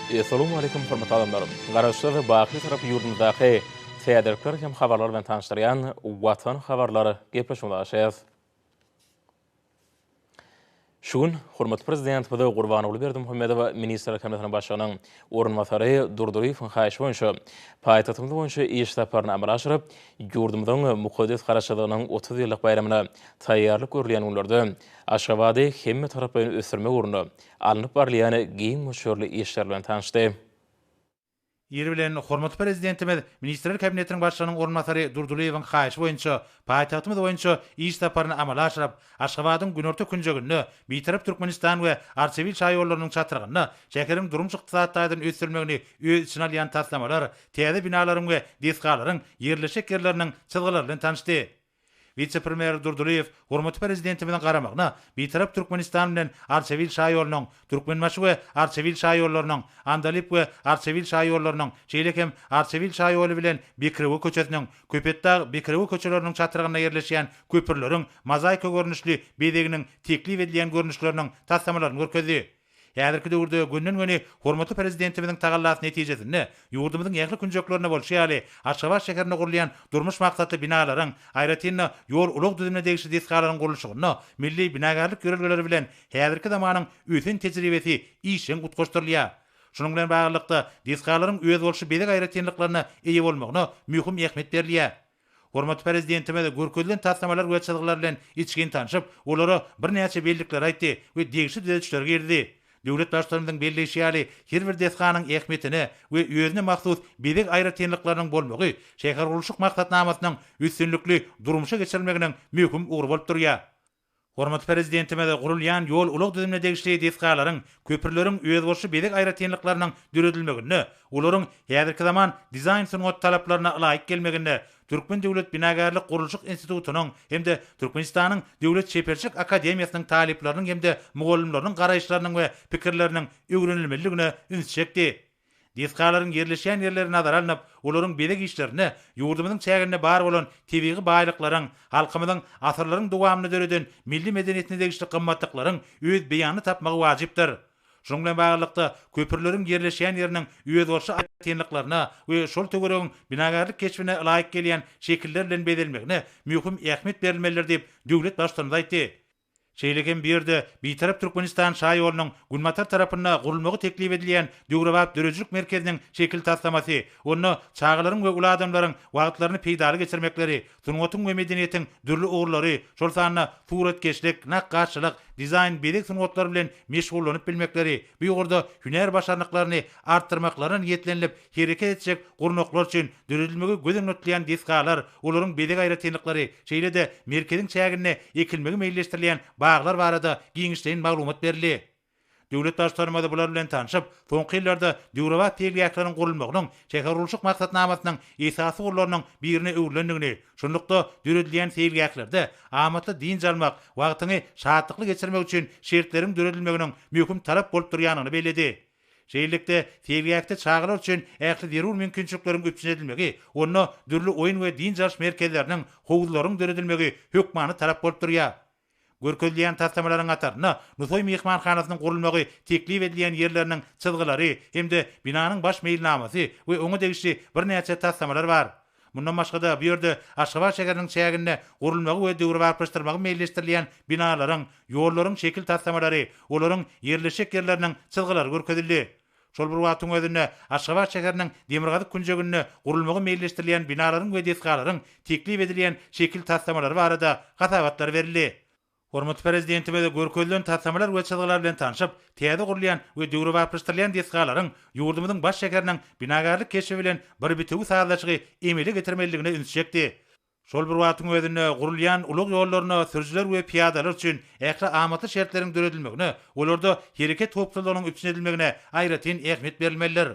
Assalamu alaikum hormatly adamlarym. Garaşlar we baky tarap ýurdumyzdaky täderlikler hem habarlar bilen tanışdyrýan Watan habarlary gepleşmeli. Şugun hormatly prezident Bada Gurbanoğlu Berdimuhammedow Ministrler Kabinetiniň başlygynyň orunmasary Durduryýowyň haýyşy boýunça paýtagtymyz boýunça iş saparyny amalga aşyryp, ýurdumyzyň mukaddes garaşadygynyň 30 ýyllyk baýramyna taýýarlyk görülýän ularda Aşgabaty hemme tarapyny ösürmek uruny alınıp barlaýan giň müşürli işler bilen tanışdy. Ýeri bilen hormatly prezidentimiz Ministrler Kabinetiniň başlygynyň orunmasary Durduryýowyň haýyşy boýunça paýtagtymyz boýunça iş saparyny amalga aşyryp, Aşgabatyň günorta künjegini bitirip Türkmenistan we Arçevil şaýorlarynyň çatyrygyny, şäheriň durmuş ykdysadyny ösürmegini öz içine alýan taslamalar, täze binalaryň we deskalaryň ýerleşik ýerleriniň çyzgylary bilen tanışdy. Vice-premier Durduryýew hormatly prezidentimiň garamagyna bitirip Türkmenistan bilen Arçevil şaýorlarynyň, Türkmenmaşy we Arçevil şaýorlarynyň, Andalip we Arçevil şaýorlarynyň, şeýlekem Arçevil şaýoly bilen Bekrewe köçesiniň, Köpetdağ Bekrewe köçeleriniň çatyrygyna ýerleşýän köpürleriň mozaika görnüşli bedeginiň teklip edilen görnüşleriniň taslamalaryny görkezdi. Häzirki döwürde günden-güne hormatly prezidentimiň tagallasy netijesinde ýurdumyzyň ýakly künjeklerine bolşýaly Aşgabat şäherine gurulýan durmuş maksatly binalaryň, aýratynda ýol ulug düzümine degişli deskalaryň gurulşygyny milli binagarlyk görelgeleri bilen häzirki zamanyň öýtün tejribesi işin gutgoşdurylýar. Şunuň bilen baglykda deskalaryň öýe bolşy bedek aýratynlyklaryna eýe bolmagyna mühim ähmiýet berilýär. Hormatly prezidentime de görkezlen taslamalar we çyzgylar bilen içgin tanışyp, olara bir näçe bellikler aýtdy we degişli düzelişler girdi. Döwlet başlarymyzyň belleşýäli her bir deskanyň ähmiýetini we özüne mahsus bedek aýratynlyklarynyň bolmagy şäher gurulşyk maksatnamasynyň üstünlikli durmuşa geçirilmeginiň möhüm ugry bolup durýar. Hormatly prezidentime de gurulýan ýol ulug düzümine degişli deskalaryň, köpürleriň öz bolşy bedek aýratynlyklarynyň düredilmegini, olaryň häzirki zaman dizayn sungat talaplaryna laýyk gelmegini, Türkmen Döwlet Binagarlyk Gurulşyk Institutunyň hemde Türkmenistanyň Döwlet Şeperçilik Akademiýasynyň talipleriniň hemde mugallimleriň garaýşlarynyň we pikirleriniň öwrenilmeligine üns çekdi. Deskalaryň ýerleşýän ýerleri nazara alynıp, olaryň bedek işlerini ýurdumyzyň çägine bar bolan tebiği baýlyklaryň, halkymyzyň asyrlaryň dowamyny döreden milli medeniýetine degişli gymmatlyklaryň öz beýany tapmagy wajypdyr. Şonuň bilen baglykda köpürleriň ýerleşýän ýeriniň öýe bolşy aýratynlyklaryna we şol töweregiň binagarlyk keşfine laýyk gelýän şekiller bilen bedelmegine mühim ähmiýet berilmelidir diýip döwlet başlygy aýtdy. Şeýlekem bir ýerde bitirip Türkmenistan şaýolynyň Gulmatar tarapyna gurulmagy teklip edilýän Döwrewap dörejlik merkeziniň şekil taslamasy, onu çağlaryň we ula adamlaryň wagtlaryny peýdaly geçirmekleri, sungatyň we medeniýetiň dürli ugrlary, şol sanyna suratkeşlik, nakkaşçylyk, dizayn bedek sungatlary bilen meşgullanyp bilmekleri, bu ýurda hüner başarnyklaryny artdyrmaklaryny ýetlenilip hereket etjek gurnoklar üçin düredilmegi gözüň ötleýän deskalar, olaryň bedek aýratynlyklary, şeýle-de merkeziň çägine ekilmegi meýilleşdirilýän baglar barada giňişden maglumat berildi. Döwlet başlarymyzy bular bilen tanışyp, soňky ýyllarda Döwrewap tegliýaklarynyň gurulmagynyň şäher gurulşyk maksatnamasynyň esasy gollarynyň birine öwrülendigini, şonlukda düredilýän tegliýaklerde amatly din jalmak, wagtyny şatlykly geçirmek üçin şertleriň düredilmeginiň möhüm talap bolup durýanyny bellädi. Şeýlelikde tegliýakda çağılar üçin ähli derur mümkinçilikleriň öpçünedilmegi, onu dürli oýun we din jarş merkezleriniň howuzlaryň düredilmegi hökmany talap bolup durýar. Görkezlýän taslamalaryň ataryna Nusoy mehmanhanasynyň gurulmagy teklip edilýän ýerleriniň çyzgylary hemde binanyň baş meýilnamasy we oňa degişli bir näçe taslamalar bar. Mundan başga da bu ýerde Aşgabat şäheriniň çägine gurulmagy we döwrewaplaşdyrmagy meýilleşdirilýän binalaryň, ýollaryň şekil taslamalary, olaryň ýerleşik ýerleriniň çyzgylary görkezildi. Şol bir wagtyň özünde Aşgabat şäheriniň Demirgazyk künjegine gurulmagy meýilleşdirilýän binalaryň we deskalaryň teklip edilýän şekil taslamалary barada gasabatlar berildi. Hormatly prezidentime de görkezlen taslamalar we çyzgylar bilen tanışyp, täze gurulýan we döwrewaplaşdyrylýan deskalaryň ýurdumyzyň baş şäheriniň binagarlyk keşfi bilen bir bitigi sağlaşygy emeli getirmeligine üns çekdi. Şol bir wagtyň özünde gurulýan ulug ýollaryna sürüjiler we piýadalar üçin ähli amatly şertleriň düredilmegine, olarda hereket toplulygynyň üpçünedilmegine aýratyn ähmiýet berilmelidir.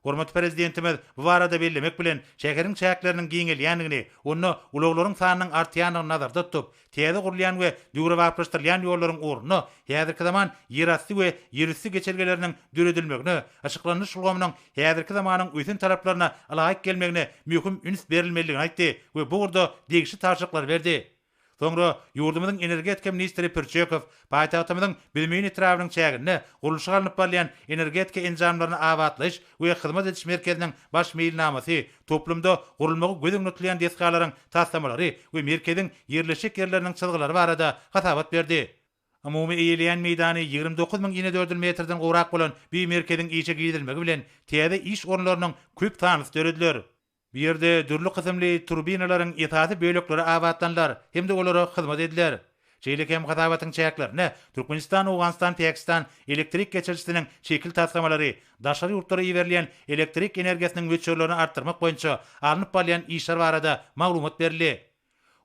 Hormatly prezidentimiz bu barada bellemek bilen şäheriň çäkleriniň giňelýändigini, onu uluglaryň sanynyň artýanyny nazarda tutup, täze gurulýan we döwrewaplaşdyrylýan ýollaryň ornuny häzirki zaman ýerasty we ýerüstü geçergeleriniň düredilmegine, açyklanyş ulgamynyň häzirki zamanyň öýtün taraplaryna laýyk gelmegine möhüm üns berilmeligini aýtdy we bu urda degişli tarşyklar berdi. Soňra ýurdumyzyň energetika ministri Pirçekov paýtagtymyzyň bilmeýin etrabynyň çägine gurulşy alınıp barlayan energetika enjamlaryny awatlaş we hyzmat ediş merkeziniň baş meýilnamasy toplumda gurulmagy gözüňnütleýän desgalaryň taslamalary we merkeziň ýerleşik ýerleriniň çylgylary barada hatabat berdi. Umumy eýleýän meýdany 29.004 metrden gowrak bolan bir merkeziň işe giýdirilmegi bilen täze iş orunlarynyň köp tanys dörediler. Bir yerde dürlü kısımlı turbinaların itaati bölükleri avatlanlar, hem de olara hizmet ediler. Şeylik hem hatabatın çayaklarına Türkmenistan, Oğanistan, Pakistan elektrik geçircisinin şekil taslamaları, daşary yurtlara iwerleyen elektrik enerjisinin ölçülerini arttırmak boyunca alınıp barlayan işler barada maglumat berildi.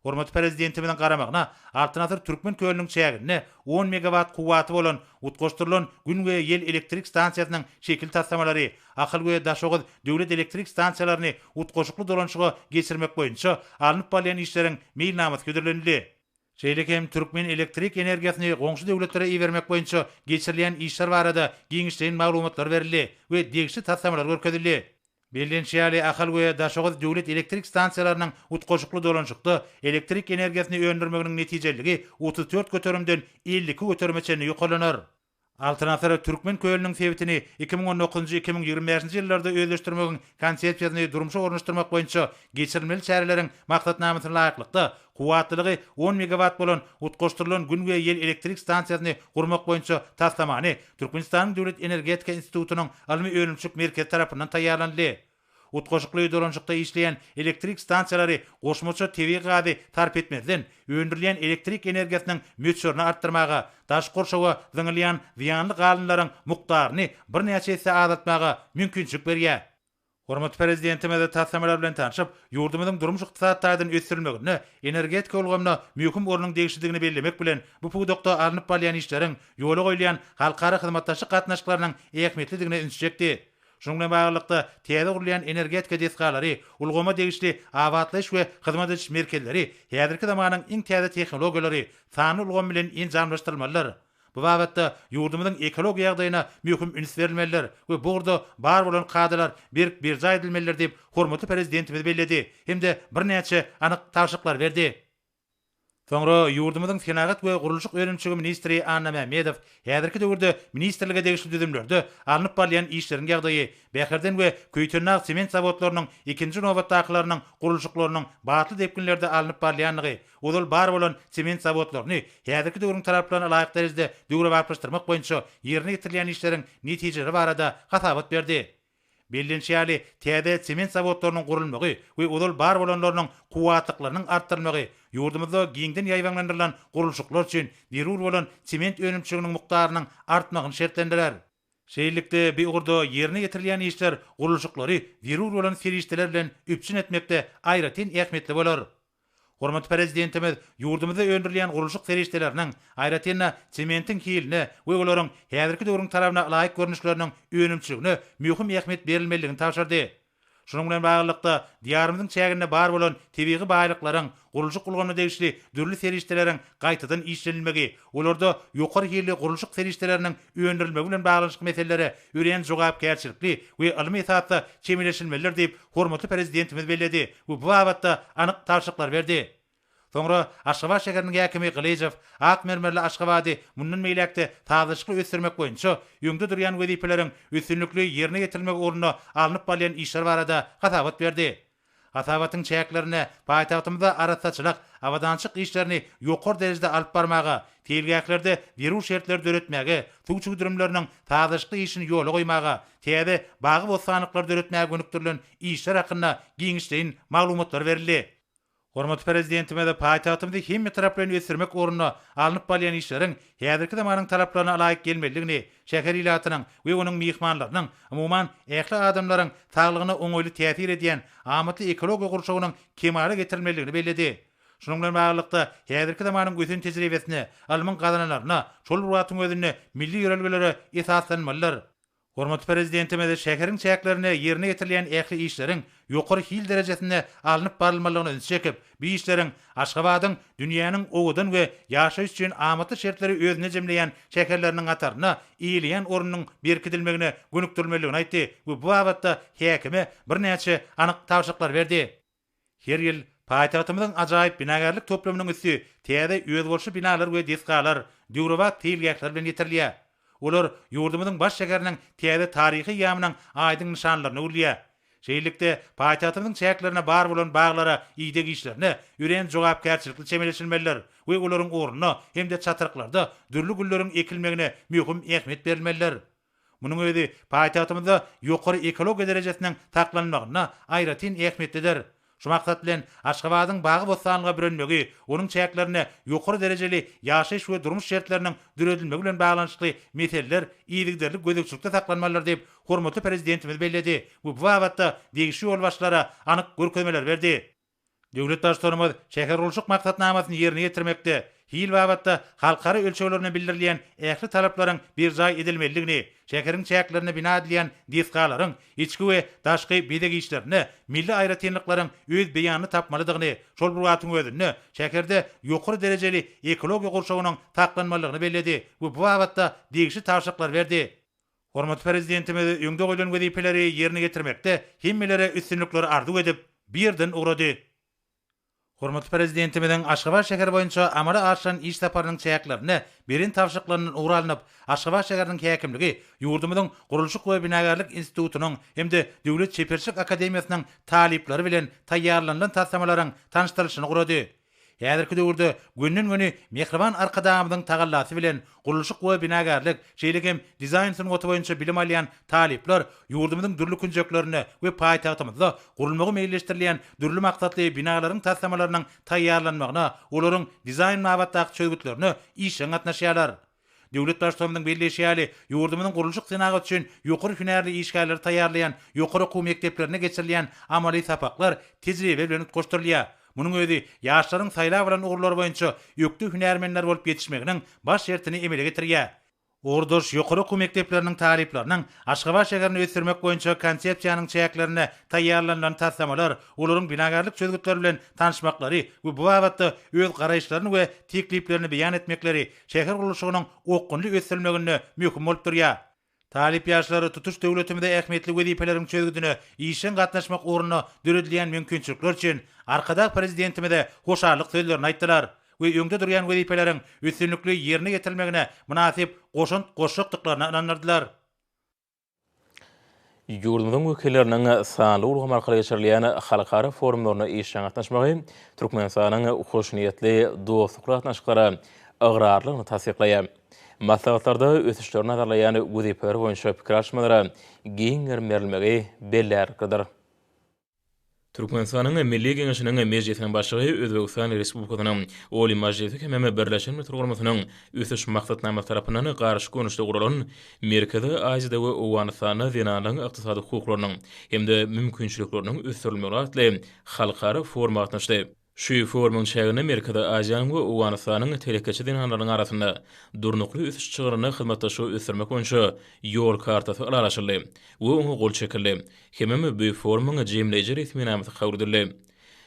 Hormat prezidentimiň garamagyna alternatif Türkmen kölüniň çägine 10 megawatt kuwaty bolan utgoşturulan gün we ýel elektrik stansiýasynyň şekil taslamalary, akyl we daşogyz döwlet elektrik stansiýalaryny utgoşukly dolanşyga geçirmek boýunça alınıp barlayan işleriň meýilnamasy ködürlenildi. Şeýle hem Türkmen elektrik energiýasyny goňşy döwletlere iwermek boýunça geçirilen işler barada giňişden maglumatlar berildi we degişli taslamalar görkezildi. Bellenşýäli akyl we daşogyz döwlet elektrik stansiýalarynyň utgoşukly dolanşykda elektrik energiýasyny öndürmeginiň netijeligi 34 göterimden 52 götermeçeni ýokalanar. Alternatif Türkmen kölüniň sebitini 2019-2025 ýyllarda özleşdirmegiň konsepsiýasyny durmuşa ornaşdyrmak boýunça geçirilmeli çäreleriň maksatnamasyna laýyklykda kuwatlygy 10 megawatt bolan utgoşturulan gün we ýel elektrik stansiýasyny gurmak boýunça taslamany Türkmenistanyň Döwlet Energetika Institutunyň almy öňümçük merkezi tarapyndan taýýarlandy. Utgoşukly dolanşykda işleýän elektrik stansiýalary goşmaça tebi gady tarp etmezden öndürilen elektrik energiýasynyň möçürini artdyrmaga, daş gorşawa zyňylýan ziýanly galynlaryň mukdaryny bir näçe esse azaltmaga mümkinçilik berýär. Hormat prezidentimiz taslamalar bilen tanışyp, ýurdumyzyň durmuş ykdysadyny ösdürmegine, energetika ulgamyna möhüm orunyň degişligini bellemek bilen bu pugdokda alınıp barlayan işleriň ýola goýulan halkara hyzmatdaşyk gatnaşyklarynyň ähmiýetlidigine ünsüjekdi. Şununla bağlılıkta täze gurulayan energetika desgalary, ulgama degişli awatlaş we hyzmat ediş merkezleri, häzirki zamanyň iň täze tehnologiýalary, sany ulgam bilen enjamlaşdyrylmalylar. Bu babatda ýurdumyzyň ekologiýa ýagdaýyna möhüm üns berilmeliler we burada bar bolan kadalar bir jaý edilmeliler diýip hormatly prezidentimiz belledi. Hemde bir näçe anyk taşyklar berdi. Soňra ýurdumyzyň Senagat we Gurulşyk öňümçügi ministri Anna Mehmedow häzirki döwürde ministrlige degişli düzümlerde alınıp barlayan işleriň ýagdaýy, Bäherden we Köýtürnag sement zawodlarynyň ikinji nowatdakylarynyň gurulşyklarynyň batly depkinlerde alınıp barlayanlygy, odal bar bolan sement zawodlaryny häzirki döwrüň taraplarına laýyk derejede döwre barplaşdyrmak boýunça ýerine getirilýän işleriň netijeleri barada hatabat berdi. Bellenşýäli täze sement zawodlarynyň gurulmagy we odal bar bolanlarynyň kuwatlyklarynyň artdyrmagy ýurdumyzda giňden ýaýwanlandyrylan gurulşyklar üçin zerur bolan sement öňümçüginiň mukdarynyň artmagyny şertlendiler. Şeýlelikde bir urda ýerine getirilýän işler gurulşyklary zerur bolan serişdeler bilen üpçün etmekde aýratyn ähmiýetli bolar. Hormat prezidentimiz ýurdumyzda öndürilýän gurulşyk serişdeleriniň aýratynna sementiň hiline we olaryň häzirki döwrüň tarabyna laýyk görnüşleriniň öňümçüligine möhüm ähmiýet berilmeligini taşyrdy. Şunun bilen baglanykda diýarymyzyň çägine bar bolan tebii baýlyklaryň gurulşyk ulgamyna degişli dürli serişdeleriň gaýtadan işlenilmegi, olarda ýokary hili gurulşyk serişdeleriniň öndürilmegi bilen baglanşyk meselelere ören jogapkärçilikli we almy esasda çemeleşilmeliler diýip hormatly prezidentimiz belledi. Bu babatda anyk taşyklar berdi. Soňra Aşgabat şäheriniň häkimi Gylyjew Akmermerli Aşgabaty mundan meýlekde tazyşykly ösdürmek boýunça ýöňde durýan wezipeleriň üstünlikli ýerine getirilmek ugruna alınıp barlayan işler barada hatabat berdi. Hatabatyň çäklerine paýtagtymyzda araççylyk, awadançyk işlerini ýokary derejede alyp barmaga, telgäklerde zerur şertler döretmäge, suw durumlarynyň tazyşykly işini ýola goýmaga, täze bagy bosanyklar döretmäge gönükdirilen işler hakynda giňişden maglumatlar berildi. Hormatly prezidentimiz paýtagtymyzdy hemme taraplaryndan ösdürmek ugruna alınıp barlayan işleriň häzirki zamanyň talaplaryna laýyk gelmeligini, şäher ilatynyň we onuň mehmanlarynyň, umumyň ähli adamlaryň saglygyna oňoýly täsir edýän amatly ekologiýa gurşagynyň kemale getirilmeligini belledi. Şunun bilen baglykda häzirki zamanyň götün tejribesini, alman gazanalaryna, şol wagtyň özünde milli ýörelgelere esaslanmalylar. Hormatly prezidentimiz şäheriň çäklerine ýerine getirilýän ähli işleriň ýokary hil derejesinde alınıp barylmalygyny ünsüjekip, bu işleriň Aşgabatyň dünýäniň owadan we ýaşaýyş üçin amatly şertleri özüne jemleýän şäherleriniň gataryna iýleýän orunyň berkidilmegine gönükdirilmeligini aýtdy. Bu babatda häkime bir näçe anyk tawşyklar berdi. Her ýyl paýtagtymyzyň ajaýyp binagarlyk toplamynyň üstü täze öz bolşy binalar we diskalar, düwrewat tilgäkler bilen ýetirliýär. Olar ýurdumyzyň baş şäheriniň täze taryhy ýamynyň aýdyň nişanlaryny ulýar. Şeýlikde paýtagtymyzyň çäklerine bar bolan baglara ýygy işlerini ýüren jogapkärçilikli çemeleşilmeliler we olaryň ornuny hemde çatyryklarda dürli gülleriň ekilmegine möhüm ähmiýet berilmeliler. Munyň özi paýtagtymyzda ýokary ekologiýa derejesiniň taklanmagyna aýratyn ähmiýetlidir. Şu maksat bilen Aşgabatyň bagy bostanlyga bürünmegi, onuň çäklerine ýokary derejeli ýaşaýyş we durmuş şertleriniň düredilmegi bilen baglanşykly meseleler ýygyderlik gözükçülükde saklanmalylar diýip hormatly prezidentimiz belledi. Bu wagtda degişi ýol başlara anyk görkezmeler berdi. Döwlet başçylygymyz şäher urulşyk maksatnamasyny ýerine ýetirmekde. Hil wagtda halkara ölçeglerine bildirilýän ähli talaplaryň bir jaý edilmeligini, şäheriň çäklerine bina edilýän diskalaryň içki we daşky bedegi işlerini, milli aýratynlyklaryň öz beýanyny tapmalydygyny, şol bir wagtyň özünde şäherde ýokary derejeli ekologiýa gurşagynyň taklanmalygyny belledi. Bu wagtda degişi taşyklar berdi. Hormatly prezidentimiz öňde goýulan wezipeleri ýerine getirmekde hemmelere üstünlikleri arzu edip birden ugrady. Hormatly prezidentimiziň Aşgabat şäheri boýunça amala aşan iş taparynyň çäklerini berin tawşyklarynyň ugralanyp Aşgabat şäheriniň häkimligi ýurdumyzyň Gurulşyk we Binagarlyk institutynyň hemde Döwlet Çeperçilik Akademiýasynyň talipleri bilen taýýarlanan tassamalaryň tanışdyrylyşyny gurady. Häzirki döwürde günden-güni mehriban arkadamyzyň tagallasy bilen Gurulşyk we Binagarlyk şeýlegem dizayn sanaty boýunça bilim alýan talipler ýurdumyzyň dürli künjeklerini we paýtagtymyzda gurulmagy meýilleşdirilýän dürli maksatly binalaryň tassamalarynyň taýýarlanmagyna, olaryň dizayn mabatdaky çözgütlerini işe gatnaşýarlar. Döwlet başçylygymyň belleşýäli ýurdumyzyň gurulşyk senagy üçin ýokary hünärli işgärleri taýýarlayan ýokary okuw mekdeplerine geçirilýän amaly sapaklar tejribe bilen goşdurulýar. Munyň özi ýaşlaryň saýlap bilen ugrulary boýunça ýökdi hünärmenler bolup ýetişmeginiň baş şertini emele getirýär. Orduş ýokary okuw mekdepleriniň talipleriniň Aşgabat şäherini ösdürmek boýunça konsepsiýanyň çäklerini taýýarlanan tassamalar, olaryň binagarlyk çözgütleri bilen tanışmaklary we bu wagtda öz garaýşlaryny we tekliplerini beýan etmekleri şäher gurulşygynyň okgunly ösdürmegine möhüm bolup durýar. Talip ýaşlary tutuş döwletimizde ähmiýetli wezipeleriň çözgüdüne işen gatnaşmak ornuny döredilýän mümkinçilikler üçin arkada prezidentimize hoşarlyk sözlerini aýtdylar we öňde durýan wezipeleriň üstünlikli ýerine getirilmegine münasip goşukdyklaryna inandylar. Ýurdumyzyň wekilleriniň sanly urgam arkaly geçirilýän halkara forumlaryna işen gatnaşmagy Türkmenistanyň hoş niýetli dostluk gatnaşyklary agrarlygyny tasdiklaýar. Maslahatlarda ötüşlerini nazarlayan wezipeler boýunça pikir alşmalary giňer berilmegi bellerdir. Türkmenistanyň Milli Geňeşiniň mejlisiniň başlygy Özbegistan Respublikasynyň Oli Majlisy hemme Birleşen Milletler Guramasynyň ötüş maksatnamasy tarapyndan garşy görnüşde guralan Merkezi Aziýada we Owganystanyň zenanyň ykdysady hukuklarynyň hemde mümkinçilikleriniň ösdürilmegi atly halkara forum gatnaşdy. Şu forumyň şäherine Merkezi Aziýanyň we Owganystanyň telekeçi dinanlarynyň arasynda durnukly ösüş çygyryny hyzmatdaşygy ösdürmek boýunça ýol kartasy araşdyryldy we oňa gol çekildi. Hemme bu forumyň jemleýici resmi namaty kabul edildi.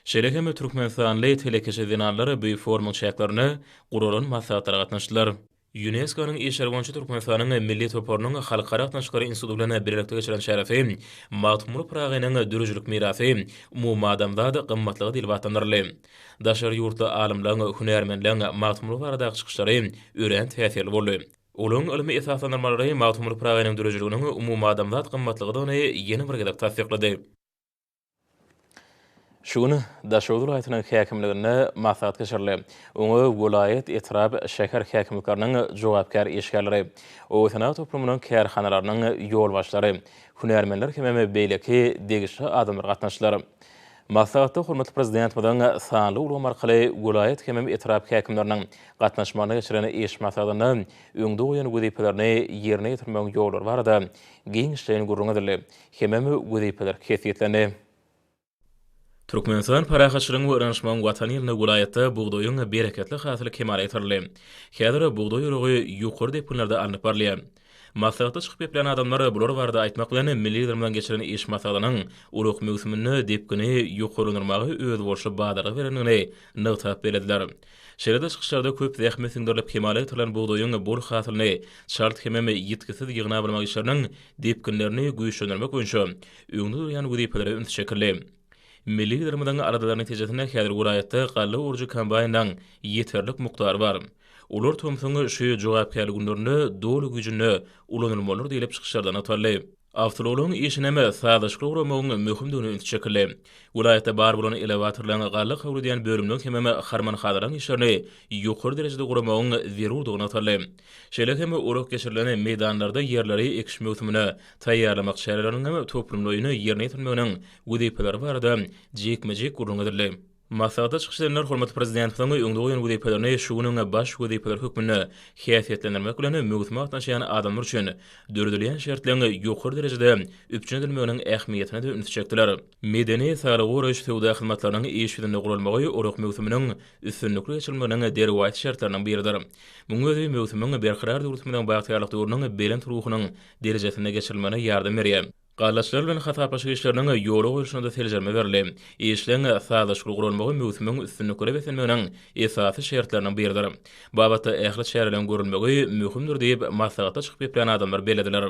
Şeýle Türkmenistanly telekeçi dinanlary bu forumyň çäklerini guralan maslahatlara gatnaşdylar. UNESCO-nyň işleri boýunça Türkmenistanyň milli toparynyň halkara gatnaşyklary instituty bilen birlikde geçiren şerefi Matmur Pragynyň dürüjlük mirasy umumy adamzada gymmatlygy dil batandyrly. Daşary ýurtda alimlaryň, hünärmenleriň Matmur barada çykyşlary ören täsirli boldy. Olaryň ilmi esaslandyrmalary Matmur Pragynyň dürüjlüginiň umumy adamzada gymmatlygyny ýene bir gezek tasdiklady. Şunu Daşary vilayatynyň häkimligine maslahat geçirildi. Oňa vilayet etrap şäher häkimlikläriniň jogapkar işgärleri, o senat toplumynyň kärhanalarynyň ýol başlary, hünärmenler hemme beýleki degişli adamlar gatnaşdylar. Maslahatda hormatly prezidentimiziň sanly ulgam arkaly vilayet hemme etrap häkimleriniň gatnaşmagyna geçiren iş maslahatyny öňde goýan wezipelerini ýerine ýetirmek ýolları barada giň işleýän gurulmadylar. Hemme wezipeler kesýetlendi. Türkmenistan parahaçylygyň we öňşmagyň watany ýerine vilayetde buğdoýyň bereketli hasyly kemal ýetirildi. Häzir buğdoý ýurgy ýokary depinlerde alınıp barlýar. Maslahatda çykyp geplen adamlar bular barada aýtmak bilen milli ýerden geçiren iş maslahatynyň uruk mewsumini depkini ýokarlandyrmagy öz bolşy badary berenini nöwtap berediler. Şeýle çykyşlarda köp zähmet sindirilip kemal ýetilen buğdoýyň bol hasylyny şart hemme ýetkisiz ýygna bilmek işleriniň depkinlerini güýçlendirmek boýunça öňde ýan wezipelere üns çekildi. Milli ýerimiň aradalar netijesinde häzir vilayatda gally urjy kombaýnyň ýeterlik mukdary bar. Ular Tomsoňa şu jogapkärlik günlerini dolu güjüne ulanylmaly diýip çykyşlardan atarly. Awtologlaryň işineme saýdaşlyk guramagyň möhümdigini ünitjekli. Vilayatda bar bolan elewatorlaryň gally kabul edýän bölümden hememe harman hadaran işlerini ýokary derejede guramagyň zerurdygyny atarly. Şeýle hem uruk geçirilen meydanlarda ýerleri ekiş möhümine taýýarlamak şäherleriň toplumlaryny ýerine ýetirmeginiň wediplary barada jekmejek gurulmadylar. Masada çıkışlarlar hormat prezidentimiň öňdügi wedipelerini şunyň baş wedipeler hükmüne häsiýetlendirmek bilen möhüm atnaşýan adamlar üçin dördülen şertlerini ýokary derejede üpçünedilmeginiň ähmiýetine de ünitjekdiler. Medeni sagalyk uruş sowda hyzmatlarynyň eşidinde gurulmagy uruk möhüminiň üstünlikli geçirilmeginiň derwayt şertlerinden biridir. Muňa özi möhümiň berqarar döwletimiň bagtyrlyk döwrüniň belen turugynyň derejesine geçirilmegine ýardam berýär. Gallaçlar bilen hataplaşyk işleriniň ýoly goýuşynda teljerme berildi. Işleň saýdaşlyk gurulmagy möhümiň üstünlikli besenmeginiň esasy şertlerinden biridir. Babatda ähli şäherlerin görülmegi möhümdir diýip maslahatda çykyp ýetýän adamlar belediler.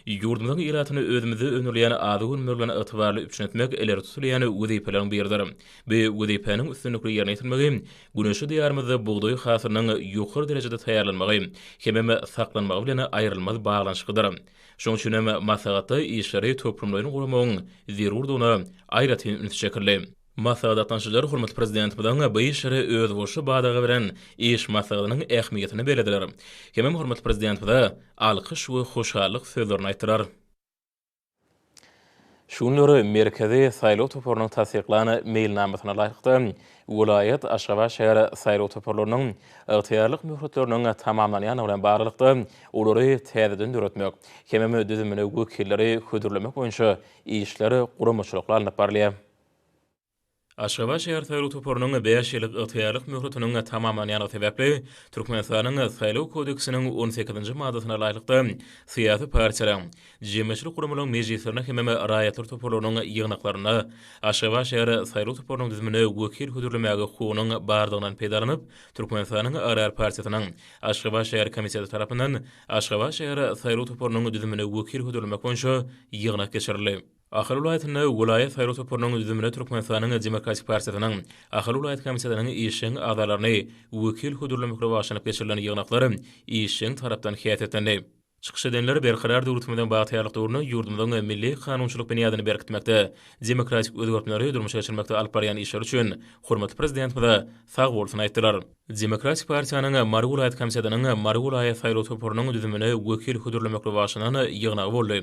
Ýurdumyň ilatyny özümizi önürleýän adygy bilen ýetwarly üçinetmek eler tutulýan wedipelerden biridir. Bu wedipeniň üstünlikli ýerine ýetirmegi güneşi diýarymyzda buğdoý hasylynyň ýokary derejede taýýarlanmagy hem saklanmagy bilen aýrylmaz baglanyşydyr. Şoň üçin hem maslahatda işleri toplumlaryň guramagyň zerurdygyny aýratyn ünitjekli. Masada tanşylar hormat prezidentimiň bu işleri öz boşy badaga beren iş masaladynyň ähmiýetini belediler. Hem hormat prezidentimiň alkyş we hoşallyk sözlerini aýtdylar. Şunları merkezi saýlaw toporlarynyň tasdiklany mailnamasyna laýykda vilayat Aşgabat şäheri saýlaw toporlarynyň ygtyýarlyk möhürletleriniň tamamlanýany bilen barlykda olary täzeden döretmek hem düzümine wekilleri hödürlemek boýunça işleri guramaçylyklar alyp barylýar. Aşgabat şäher saýlaw toporlarynyň 5 ýyllyk ygtyýarlyk möhürletiniň tamamlanýany sebäpli Türkmenistanyň saýlaw kodeksiniň 18-nji maddasyna laýykda syýasy partiýalar, jemgyýetçilik gurumlaryň mejlislerine hem raýatlar toporlarynyň ýygnaklaryna Aşgabat şäheri saýlaw toporlarynyň düzümine wekil hödürlemegi hukugynyň bardygynyň peýdarlanyp Türkmenistanyň Arar partiýasynyň Aşgabat şäher komissiyasy tarapyndan Aşgabat şäheri saýlaw toporlarynyň düzümine wekil hödürlemek boýunça ýygnak geçirildi. Ahir vilayetinde vilayet saýlaw toporlarynyň düzümine Türkmenistanyň Demokratik Partiýasynyň Ahir vilayet komissiyasynyn işiň agdalaryny wekil hödürlemekle başlanyp geçirilen ýygnaklary işiň tarapdan häsiýetlendi. Çykyş edenler berqarar döwletimiň bagtyrlyk döwrüne ýurdumyň milli kanunçylyk benýadyny berkitmekde, demokratik özgörtmeleri durmuşa geçirmekde alyp barýan işler üçin hormatly prezidentimiň sag bolsun aýtdylar. Demokratik Partiýanyň Marg vilayet komissiýasynyň Marg vilayet saýlaw toporlarynyň düzümine wekil hödürlemekle başlanan ýygnagy boldy.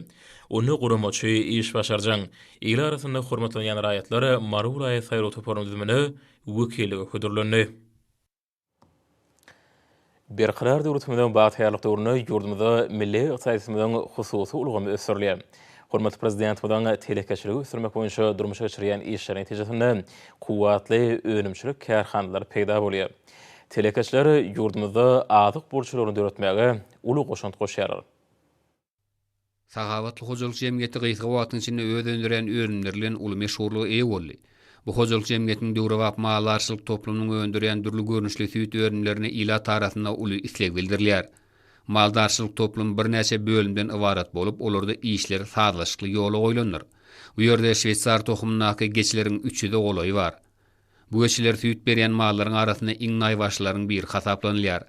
Onu guramaçy iş başarjak. Ýyl arasynda hormatlanýan raýatlar Marg vilayet saýlaw toporlarynyň düzümine wekil hödürlendi. Berqarar döwletimiň bagtyrlyk döwrüne ýurdumyzda milli ykdysadyň hususy ulgamy ösürilýär. Hormatly prezidentimiň telekeçiligi ösürmek boýunça durmuşa geçirýän işler netijesinde kuwatly önümçilik kärhanalary peýda bolýar. Telekeçiler ýurdumyzda adyk burçlaryny döretmäge uly goşant goşýar. Sagabatly hojalyk jemgyýeti gysga wagtyň içinde öz öndüren öýrümlerlen uly meşhurlygy eýe boldy. Bu hojalyk jemgyýetiniň döwrewap malarçylyk toplumynyň öndüren dürli görnüşli süýt öýrümlerini ila tarapynda uly isleg bildirilýär. Maldarçylyk toplum bir näçe bölümden ibarat bolup, olarda işler saýdaşykly ýola goýlanýar. Bu ýerde Şwetsar tohumyndaky geçileriň 3-de golaý bar. Bu geçiler süýt berýän mallaryň arasynda iň naýbaşlaryň biri hasaplanýar.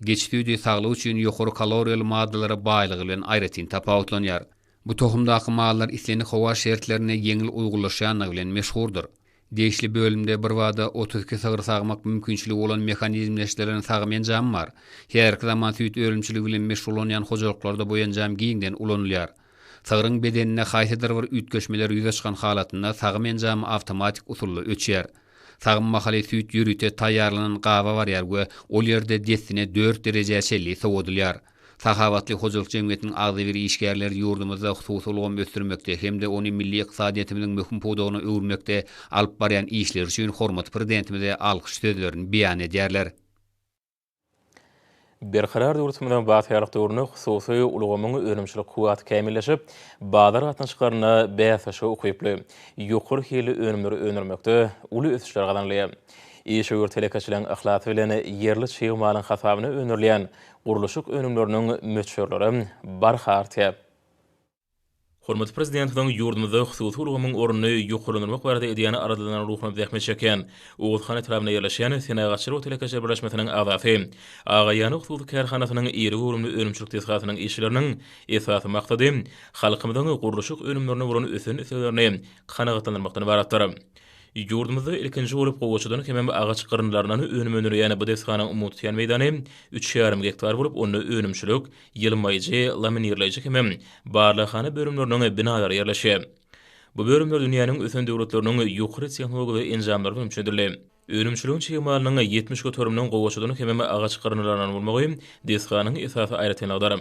Geç süýdi saglyk üçin ýokary kaloriýaly maddalary baýlygy bilen aýratyn tapawutlanýar. Bu tohumdaky mallar islenik howa şertlerine ýeňil uygulaşýanyny bilen meşhurdur. Deýişli bölümde bir wada 32 sagır sagmak mümkinçiligi bolan mehanizmleşdirilen sagmyan jam bar. Her zaman süýt ölümçiligi bilen meşgulanýan hojalyklarda boýanjam giňden ulanylýar. Sagyryň bedenine haýsydyr bir ütgeşmeler ýüze çykan halatynda sagmyan jam awtomatik usulla öçýär. Sagym mahaly süýt ýürüte taýýarlanan gawa bar ýerge ol ýerde destine 4 derejäçeli sowudylýar. Sahavatly hojalyk jemgyýetiniň agdy bir işgärleri ýurdumyzda hususy ulgamy ösdürmekde hem de ony milli ykdysadyýetimiň möhüm puwdagyny öwürmekde alyp barýan işler üçin hormatly prezidentimize alkyş sözlerini beýan edýärler. Berqarar döwletimiň bagtyrlyk döwrüne hususy ulgamyň önümçilik kuwaty kämilleşip, bazar gatnaşyklaryna bäsaşy okyply, ýokary hili önümleri öňürmekde uly ösüşler gadanlýar. Eşeýür telekeçiliň ahlaky bilen ýerli çygymalyň hasabyny öňürleýän guruluşyk önümleriniň möçürleri barhartyp. Hormat prezidentiň ýurdumyzda hususy ulgamyň ornuny ýokurlanmak barada edýän aralanan ruhuna zähmet çeken Oğuzhan etrafynda ýerleşýän Senegaçylar Telekanal birleşmesiniň agzasy Agaýany hususy kärhanasynyň iri urumly önümçilik tesgatynyň işleriniň esasy maksady halkymyzyň gurulşyk önümlerine bolan ösen öselerini kanagatlandyrmakdan ibaratdyr. Ýurdumyzda ilkinji bolup gowaçydan hemem agaç gyrynlaryny önüme öňürýän bu desganyň umutýan meýdany 3,5 hektar bolup onu önümçilik, ýylmaýjy, laminirleýjy hemem barlahany bölümleriniň binalary ýerleşýär. Bu bölümler dünýäniň ösen döwletleriniň ýokary tehnologiýaly enjamlary bilen çöndürilýär. Önümçiligiň çygmalynyň 70 götürümden gowaçydan hemem agaç gyrynlaryny bolmagy desganyň esasy aýratynlygdyr.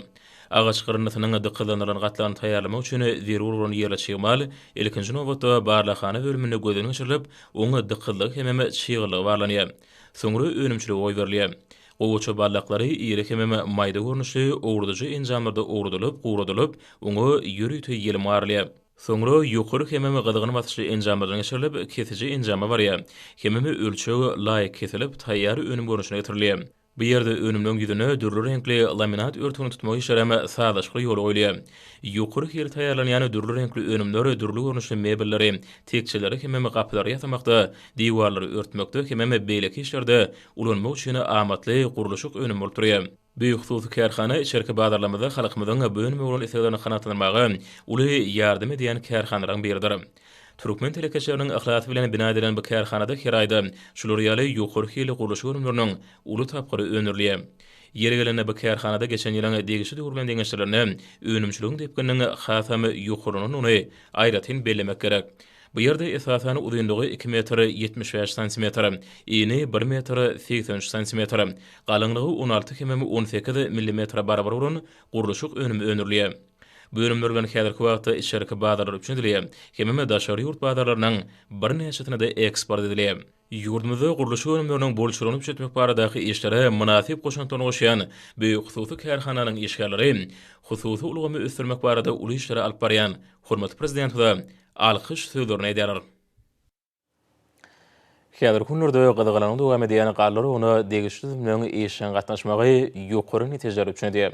Agaç gyrynlarynyň dykkylanlaryny gatlaryny taýýarlamak üçin zerur bolan ýerle çygmaly, ilkinji nowatda barlahany bölümine gözden geçirilip, oňa dykkylyk hemem çygyrlygy barlanýar. Soňra önümçilik oý berilýär. Gowaçy barlaklary ýere hemem maýda görnüşli owrudyjy enjamlarda owrudylyp, guradylyp, oňa ýürüýte ýelim arlýar. Soňra ýokary hemem gydygyny basışly enjamlardan geçirilip, kesiji enjama barýar. Hemem ölçegi laýyk kesilip, taýýar önüm görnüşine getirilýär. Bu ýerde önümden ýüzüne dürli renkli laminat örtüni tutmak işarama sadaşly ýol goýulýar. Ýokary hili taýýarlanýan dürli renkli önümler, dürli görnüşli mebelleri, tekçeleri hemem gapylary ýasamakda, diwarlary örtmekde hemem beýleki işlerde ulanmak üçin amatly gurulşyk önüm bolup durýar. Büyük hususy kärhana içerki badarlamada halkymyzyň bölümi bolan eselerini kanatlandyrmagy, uly ýardym edýän kärhanalaryň biridir. Türkmen telekanalanyň ahlaty bilen bina edilen bu kärhanada her aýda şular ýaly ýokary hili guruluş görünümleriniň uly tapgyry önürliýär. Ýere gelende bu kärhanada geçen ýylyň degişi döwürlen deňeşlerini önümçiligiň depkeniň hasamy ýokuryny uny aýratyn bellemek gerek. Bu ýerde esasany uzunlygy 2 metr 75 sm, eni 1 metr 83 sm, galynlygy 16,18 mm barabar bolan gurulşyk önümi önürliýär. Bölümler bilen häzirki wagtda içerki badarlar üçin edilýär. Hemem daşary ýurt badarlarynyň bir neçetine de eksport edilýär. Ýurdumyzda gurulşy önümleriniň bolşulanyp çetmek baradaky işlere munasip goşantyny goşýan büýük hususy kärhanalaryň işgärleri hususy ulgamy ösdürmek barada uly işlere alyp barýan hormatly prezident we alkyş sözlerini edýär. Häzir günlerde gydygalanyň dowam edýän gallary ony degişli bilen işe gatnaşmagy ýokary netijeler üçin edýär.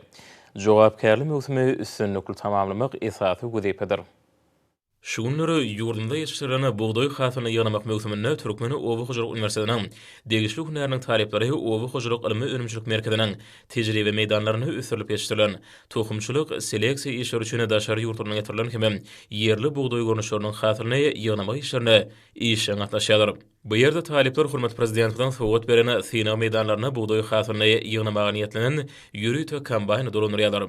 Jogapkärli mewsumi üstünlikli tamamlamak esasy güzepdir. Şu günleri ýurdumda ýetiştirilen buğday hasylyny ýygynamak mewsumynda Türkmen Owy Hojalyk Uniwersitetiniň degişli hünäriniň talepleri Owy Hojalyk ilmi önümçilik merkeziniň tejribe meýdanlaryny ösürilip ýetiştirilen tohumçylyk seleksiýa işleri üçin daşary ýurtlaryna getirilen hemem ýerli buğday görnüşleriniň hasylyny ýygynamak işlerine işe gatnaşýarlar. Bu ýerde talepler hormat prezidentiň sowgat berene sina meýdanlaryna buğday hasylyny ýygnamagy niýetlenen ýürüýte kombaýny dolandyrýarlar.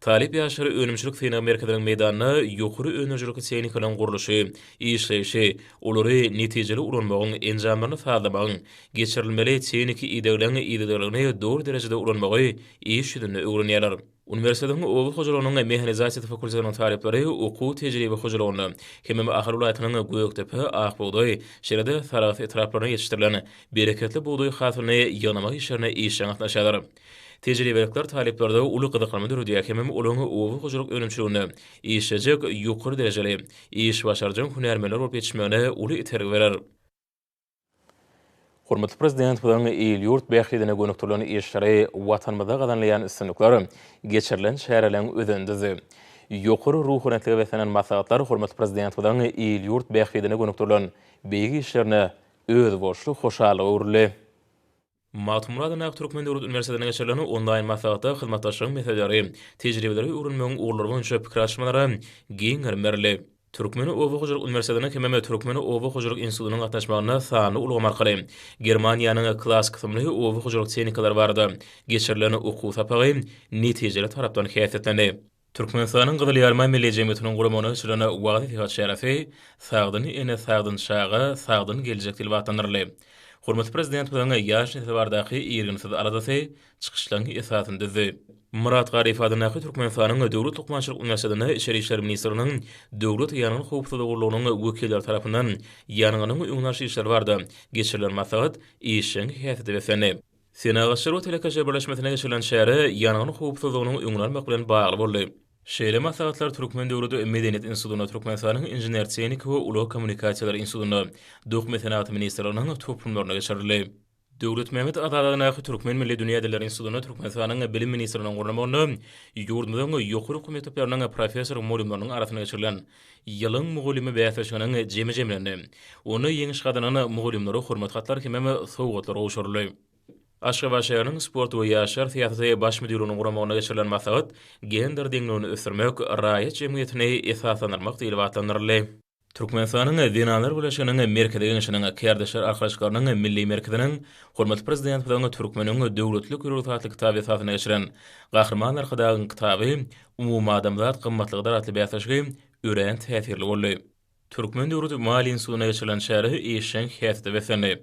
Talep ýaşary önümçilik sina merkeziniň meýdanyna ýokary önümçilik teknikalyň gurulşy, işleýişi, olary netijeli ulanmagyň enjamlaryny sağlamagyň, geçirilmeli tekniki ideýalerini dogry derejede ulanmagy iş ýüzünde öwrenýärler. Uniwersitetiniň Owy Hojalygynyň mehanizasiýa fakultetiniň talepleri okuw tejribe hojalygyny hemem ahar ulaýatynyň Göktepe, Akbuğday, şeride Saras etraplaryna ýetişdirilen bereketli buğday hasylyny ýygynamak işlerine işe gatnaşýarlar. Tejribelikler taleplerde uly gydyklama dürüdýär hemem olaňy Owy Hojalyk önümçiligine işlejek ýokary derejeli iş başarjak hünärmenler bolup ýetişmegine uly itergi berer. Hormatly prezident bilen ýurt bähidine gönükdirilen işleri watanymyzda gazanlayan üstünlikler geçirilen şäherleň özendizi. Ýokary ruhanatligi beslenen maslahatlar hormatly prezident bilen ýurt bähidine gönükdirilen beýgi işlerine öz boşly hoşallygy urly. Matmuradan Türkmen Döwlet Uniwersitetine geçirilen online maslahatda hyzmatdaşlygyň meselelери, tejribeleri öwrenmegiň urlary boýunça pikir alşmalary giň berili. Türkmen Owy Hojalyk Uniwersitetine hemem Türkmen Owy Hojalyk institutynyň gatnaşmagyna sany ulgamy arkaly Germaniýanyň klass kysymly Owy Hojalyk teknikalary barada geçirilen okuw sapagy netijeli tarapdan häsiýetlendi. Türkmenistanyň Gyzyl Ýarma milli jemgyýetiniň guramagyna geçirilen wagty tihat şerefi sagdyny ene sagdyn şaga, sagdyn geljek dil watanyrly. Hormatly prezident bilen ýaş nesli ýergimsiz aradasy çykyşlaryň esasyndazy. Murat Garif adına Türkmenistanyň Döwlet Hukmançylyk Uniwersitetine Içeri işler ministriniň döwlet ýanyň howpsuzlygynyň wekilleri tarapyndan ýanynyň öňnaşy işler barda geçirilen maslahat işiň häsiýeti besleni. Senegaçylar Telekanal birleşmesine geçirilen şäher ýanyň howpsuzlygynyň öňlenmek bilen bagly boldy. Şeýle maslahatlar Türkmen Döwlet Medeniýet Institutyna, Türkmenistanyň Inженер Tehnik we Uly Kommunikasiýalar Institutyna, Dokument Senaty ministrliginiň toplumlaryna geçirildi. Döwlet Mehmet Atadagnaky Türkmen Milli Dünya Dilleri Institutyna Türkmenistanyň bilim ministriniň gurulmagyny ýurdumyzyň ýokary okuw mekdepleriniň professor mugallimläriniň arasyna geçirilen ýylyň mugallimi bäýatçynyň jemi-jemlerini ony ýeňiş gadanyny mugallimlary hormat hatlar hememe sowgatlar owşurly. Aşgabat şäheriniň sport we ýaşar teatry baş müdiriniň gurulmagyna geçirilen maksat gender deňligini ösürmek, raýat jemgyýetini esaslandyrmak diýilip atlanyrly. Türkmenistanyň Dinalar Birleşiginiň merkezi gençiniň kärdeşler arkadaşlarynyň milli merkeziniň hormatly prezident bilen Türkmeniň döwletlik ýurdatly kitaby esasyna geçiren Gahrman arkadagyň kitaby umum adamzat gymmatlygy daratly bäýatçy ören täsirli boldy. Türkmen döwleti mali institutyna geçirilen şäherli işin häsdi wesenli.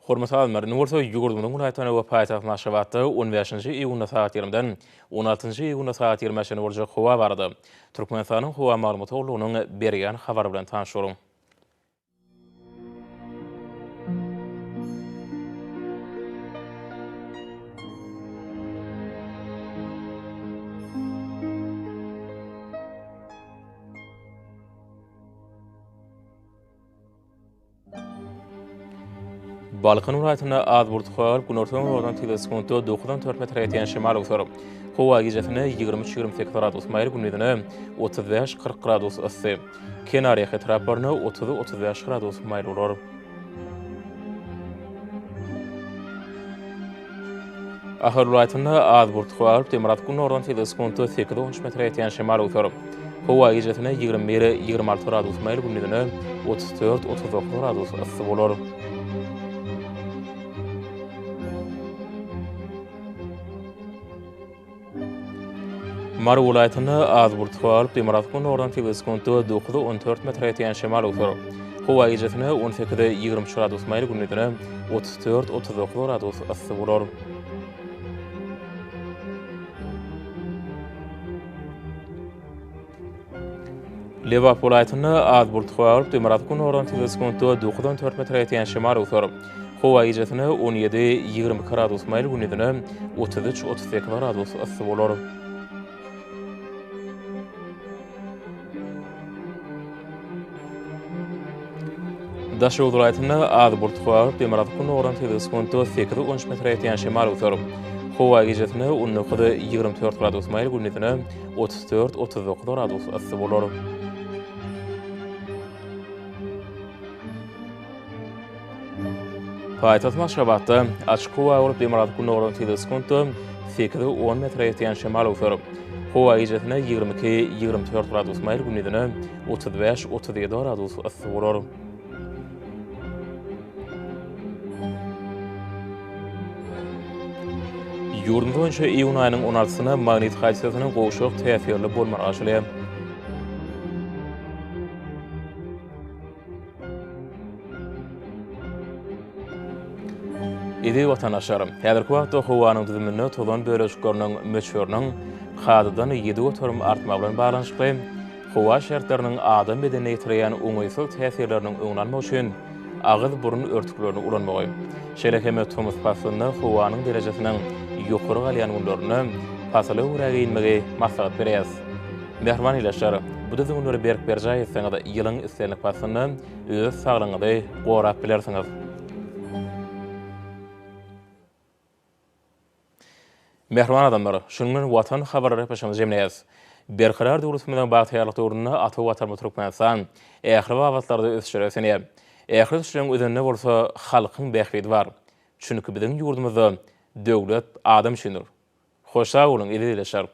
Hormatly alymlar, Nurta ýugurdynyň Ulaytany we paýtaxt Maşgabatda 15-nji iýunda saat 20-den 16-njy iýunda saat 20-ne boljak howa bardy. Türkmenistanyň howa maglumaty ulugynyň berýän habary bilen tanşyryň. Balkan ulaýatyna az burtgalyp günortaň ordan teleskopda 9-4 metr ýetýän şemal usaryp, howa gijetine 23-28 gradus maýl gündizine 35-40 gradus ysy. Kenariýa etraplaryna 30-35 gradus maýl bolar. Ahir ulaýatyna az burtgalyp Temratgun ordan teleskopda 8-13 metr ýetýän şemal usaryp, howa gijetine 20-26 gradus maýl gündizine 34-39 gradus ysy bolar. Mary welaýatyna az burtgalyp Temratgun ordan teleskopda 9-14 metr ýetýän şemal usaryp, howa gijetine 18-20 gradus maýl gündizine 34-39 gradus ysy bolar. Lewap welaýatyna az burtgalyp Temratgun ordan teleskopda 9-4 metr ýetýän şemal usaryp, howa gijetine 17-20 gradus maýl gündizine 33-38 gradus ysy bolar. Daşy welaýatyna az burtgalyp Temratgun ordan teleskopda 8-13 metr ýetýän şemal usaryp, howa gijetine 19-24 gradus maýl gündizine 34-39 gradus ysy bolar. Paýtaxt Maşgabatda açyk howa bolup Temratgun ordan teleskopda 8-10 metr ýetýän şemal usaryp, howa gijetine 22-24 gradus maýl gündizine 35-37 gradus ysy bolar. Ýurdum boýunça iýun aýynyň 16-syna magnetik hadisasynyň gowşak täsirli bolmagy aşylýar. Edi watandaşlarym, häzirki wagtda howanyň düzümine tozan böleşikleriniň möçberiniň hadadan 7 götürüm artmagy bilen baglanyşykly howa şertleriniň adam bedenine ýetirýän oňaýsyz täsirleriniň öňlenmegi üçin agyz burun örtüklerini ulanmagy, şerekeme Thomas Passyny howanyň derejesiniň ýokary galýan günlerini pasaly uraga inmegi maslahat berýär. Mehriban ilaçlar, bu da günleri berk berjaý etseňiz ýylyň islenlik pasyny öz saglygyňyzy gorap bilersiňiz. Mehriban adamlar, şunun watan habarlary paşamy jemleýäs. Berkarar döwletimiň bagtýarlyk döwründe ata watan Türkmenistan ähli wagtlarda ösüşýär senýär. Ähli ösüşüň özünde bolsa halkyň bähbidi bar. Çünki biziň ýurdumyzda döwlet adam üçindir. Hoşa bolun, edi dileşär.